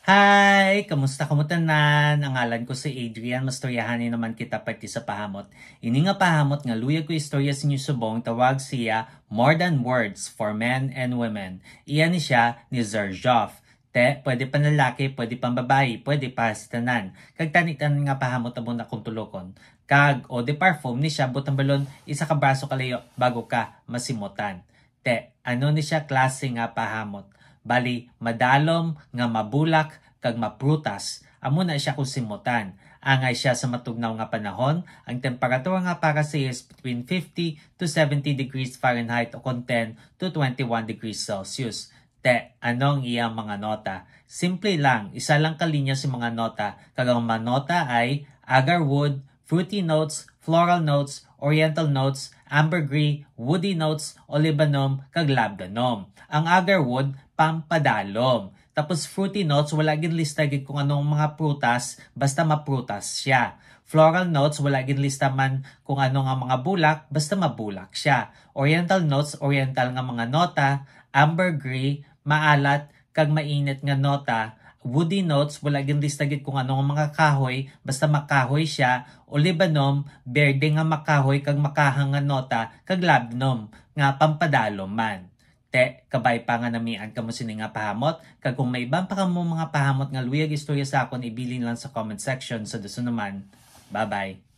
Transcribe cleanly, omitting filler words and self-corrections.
Hi! Kamusta tanan? Ang ngalan ko si Adrian. Mastoryahanin naman kita pati sa pahamot. Ini nga pahamot nga luyag ko istorya sa inyo subong tawag siya More Than Words for Men and Women. Iyan ni siya ni Zerjoff. Pwede pa lalaki, pwede pa babae, pwede pa tanan. Kag tanik-tanan nga pahamot abo na kung tulokon. Kag o de parfum ni siya butang balon isa ka braso kalayo bago ka masimutan. Ano ni siya klase nga pahamot? Bali, madalom nga mabulak kag maprutas. Amo na siya kusimutan. Angay siya sa matugnaw nga panahon. Ang temperatura nga para siya is between 50 to 70 degrees Fahrenheit o 10 to 21 degrees Celsius. Anong iyang mga nota? Simple lang, isa lang kalinya si mga nota. Kag ang mga nota ay agarwood, fruity notes, floral notes, oriental notes, ambergris, woody notes, olibanum, kag labdanum. Ang agarwood, pampadalom. Tapos fruity notes, wala gin lista gid kung anong mga prutas, basta maprutas siya. Floral notes, wala gin lista man kung ano nga mga bulak, basta mabulak siya. Oriental notes, oriental nga mga nota, ambergris, maalat, kag mainit nga nota. Woody notes, wala gin lista gid kung ano nga mga kahoy, basta makahoy siya. Olibanum, berde nga makahoy kag makahang nga nota, kag labdanum nga pampadalom man. Kabay pa nga namian kamo sini nga pahamot. Kag kung may ibang pa kamo mga pahamot nga luyag istorya sa akon, ibilin lang sa comment section. So, naman. Bye-bye.